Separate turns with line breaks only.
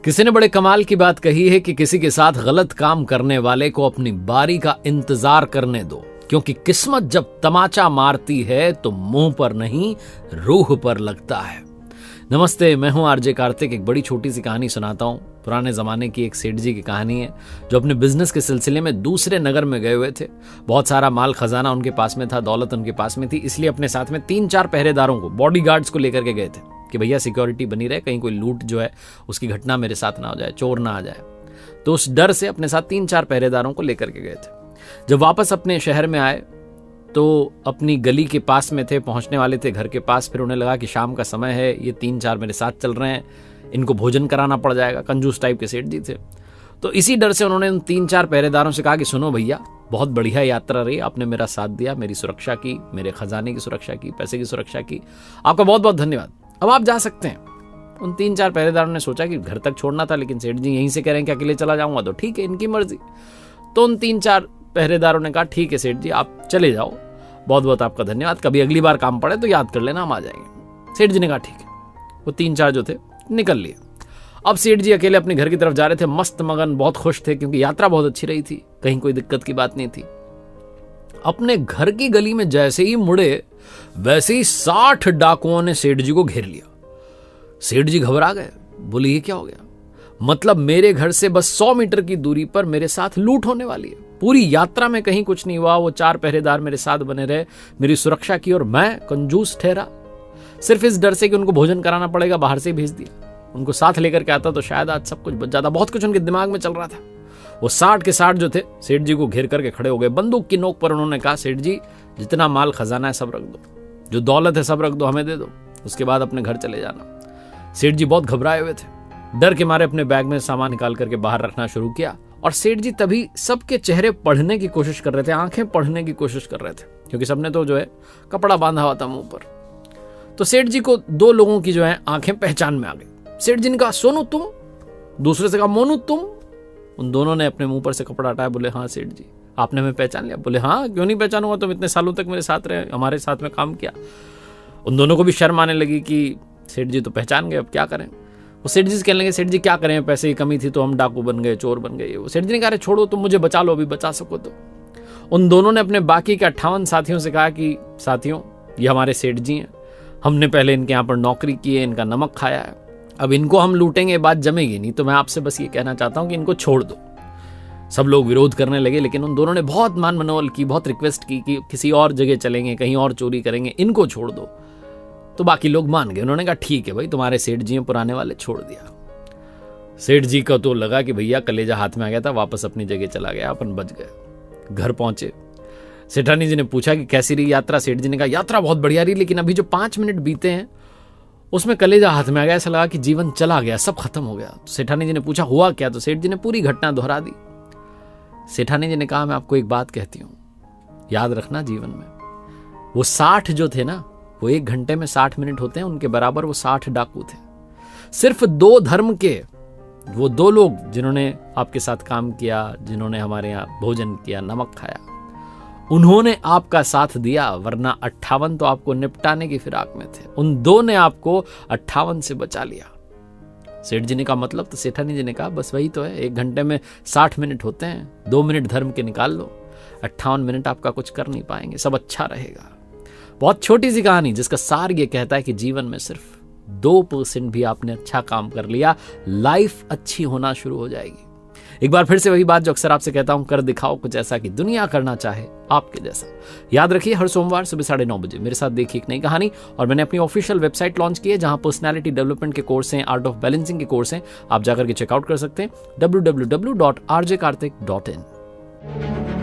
किसी ने बड़े कमाल की बात कही है कि किसी के साथ गलत काम करने वाले को अपनी बारी का इंतजार करने दो, क्योंकि किस्मत जब तमाचा मारती है तो मुंह पर नहीं रूह पर लगता है। नमस्ते, मैं हूं आरजे कार्तिक। एक बड़ी छोटी सी कहानी सुनाता हूं। पुराने जमाने की एक सेठ जी की कहानी है जो अपने बिजनेस के सिलसिले में दूसरे नगर में गए हुए थे। बहुत सारा माल खजाना उनके पास में था, दौलत उनके पास में थी, इसलिए अपने साथ में 3-4 पहरेदारों को, बॉडीगार्ड्स को लेकर के गए थे कि भैया सिक्योरिटी बनी रहे, कहीं कोई लूट जो है उसकी घटना मेरे साथ ना हो जाए, चोर ना आ जाए। तो उस डर से अपने साथ 3-4 पहरेदारों को लेकर के गए थे। जब वापस अपने शहर में आए तो अपनी गली के पास में थे, पहुंचने वाले थे घर के पास। फिर उन्हें लगा कि शाम का समय है, ये 3-4 मेरे साथ चल रहे हैं, इनको भोजन कराना पड़ जाएगा। कंजूस टाइप के सेठ जी थे। तो इसी डर से उन्होंने उन 3-4 पहरेदारों से कहा कि सुनो भैया, बहुत बढ़िया यात्रा रही, आपने मेरा साथ दिया, मेरी सुरक्षा की, मेरे खजाने की सुरक्षा की, पैसे की सुरक्षा की, आपका बहुत बहुत धन्यवाद, अब आप जा सकते हैं। उन 3-4 पहरेदारों ने सोचा कि घर तक छोड़ना था, लेकिन सेठ जी यहीं से कह रहे हैं कि अकेले चला जाऊंगा, तो ठीक है, इनकी मर्जी। तो उन 3-4 पहरेदारों ने कहा ठीक है सेठ जी, आप चले जाओ, बहुत बहुत आपका धन्यवाद, कभी अगली बार काम पड़े तो याद कर लेना, हम आ जाएंगे। सेठ जी ने कहा ठीक है। वो 3-4 जो थे निकल लिए। अब सेठ जी अकेले अपने घर की तरफ जा रहे थे, मस्त मगन, बहुत खुश थे क्योंकि यात्रा बहुत अच्छी रही थी, कहीं कोई दिक्कत की बात नहीं थी। अपने घर की गली में जैसे ही मुड़े, वैसे ही 60 डाकुओं ने सेठ जी को घेर लिया। सेठ जी घबरा गए, बोले ये क्या हो गया? मतलब मेरे घर से बस 100 मीटर की दूरी पर मेरे साथ लूट होने वाली है। पूरी यात्रा में कहीं कुछ नहीं हुआ, वो 4 पहरेदार मेरे साथ बने रहे, मेरी सुरक्षा की, और मैं कंजूस ठहरा सिर्फ इस डर से कि उनको भोजन कराना पड़ेगा, बाहर से भेज दिया। उनको साथ लेकर के आता तो शायद आज सब कुछ बच जाता। बहुत कुछ उनके दिमाग में चल रहा था। वो 60 के 60 जो थे सेठ जी को घेर करके खड़े हो गए। बंदूक की नोक पर उन्होंने कहा, सेठ जी जितना माल खजाना है सब रख दो, जो दौलत है सब रख दो, हमें दे दो, उसके बाद अपने घर चले जाना। सेठ जी बहुत घबराए हुए थे, डर के मारे अपने बैग में सामान निकाल करके बाहर रखना शुरू किया। और सेठ जी तभी सबके चेहरे पढ़ने की कोशिश कर रहे थे, आंखें पढ़ने की कोशिश कर रहे थे, क्योंकि सबने तो जो है कपड़ा बांधा हुआ था मुंह पर। तो सेठ जी को 2 लोगों की जो है आंखें पहचान में आ गई। सेठ जी ने कहा सोनू तुम, दूसरे से कहा मोनू तुम। उन दोनों ने अपने मुंह पर से कपड़ा हटाया, बोले हाँ सेठ जी, आपने हमें पहचान लिया? बोले हाँ, क्यों नहीं पहचानूंगा, तुम इतने सालों तक मेरे साथ रहे, हमारे साथ में काम किया। उन दोनों को भी शर्म आने लगी कि सेठ जी तो पहचान गए, अब क्या करें। वो सेठ जी से कहने लगे, सेठ जी क्या करें, पैसे की कमी थी तो हम डाकू बन गए, चोर बन गए। वो सेठ जी ने कहा छोड़ो, तुम मुझे बचा लो, अभी बचा सको तो। उन दोनों ने अपने बाकी के 58 साथियों से कहा कि साथियों, ये हमारे सेठ जी हैं, हमने पहले इनके यहाँ पर नौकरी की है, इनका नमक खाया है, अब इनको हम लूटेंगे बात जमेगी नहीं, तो मैं आपसे बस ये कहना चाहता हूं कि इनको छोड़ दो। सब लोग विरोध करने लगे, लेकिन उन दोनों ने बहुत मान मनोबल की, बहुत रिक्वेस्ट की कि किसी और जगह चलेंगे, कहीं और चोरी करेंगे, इनको छोड़ दो। तो बाकी लोग मान गए। उन्होंने कहा ठीक है भाई, तुम्हारे सेठ जी हैं पुराने वाले, छोड़ दिया। सेठ जी का तो लगा कि भैया कलेजा हाथ में आ गया था, वापस अपनी जगह चला गया, अपन बच गए। घर पहुंचे, सेठानी जी ने पूछा कि कैसी रही यात्रा? सेठ जी ने कहा यात्रा बहुत बढ़िया रही, लेकिन अभी जो 5 मिनट बीते हैं उसमें कलेजा हाथ में आ गया, ऐसा लगा कि जीवन चला गया, सब खत्म हो गया। तो सेठानी जी ने पूछा हुआ क्या? तो सेठ जी ने पूरी घटना दोहरा दी। सेठानी जी ने कहा मैं आपको एक बात कहती हूं, याद रखना जीवन में, वो 60 जो थे ना, वो 1 घंटे में 60 मिनट होते हैं, उनके बराबर वो 60 डाकू थे। सिर्फ 2 धर्म के वो 2 लोग जिन्होंने आपके साथ काम किया, जिन्होंने हमारे यहाँ भोजन किया, नमक खाया, उन्होंने आपका साथ दिया, वरना 58 तो आपको निपटाने की फिराक में थे। उन 2 ने आपको 58 से बचा लिया। सेठ जी ने कहा मतलब? तो सेठानी जी ने कहा बस वही तो है, 1 घंटे में 60 मिनट होते हैं, 2 मिनट धर्म के निकाल लो, 58 मिनट आपका कुछ कर नहीं पाएंगे, सब अच्छा रहेगा। बहुत छोटी सी कहानी जिसका सार ये कहता है कि जीवन में सिर्फ 2% भी आपने अच्छा काम कर लिया, लाइफ अच्छी होना शुरू हो जाएगी। एक बार फिर से वही बात जो अक्सर आपसे कहता हूं, कर दिखाओ कुछ ऐसा कि दुनिया करना चाहे आपके जैसा। याद रखिए, हर सोमवार सुबह 9:30 बजे मेरे साथ देखिए एक नई कहानी। और मैंने अपनी ऑफिशियल वेबसाइट लॉन्च की है जहां पर्सनालिटी डेवलपमेंट के कोर्स हैं, आर्ट ऑफ बैलेंसिंग के कोर्स हैं, आप जाकर के चेकआउट कर सकते हैं www.rjkartik.in।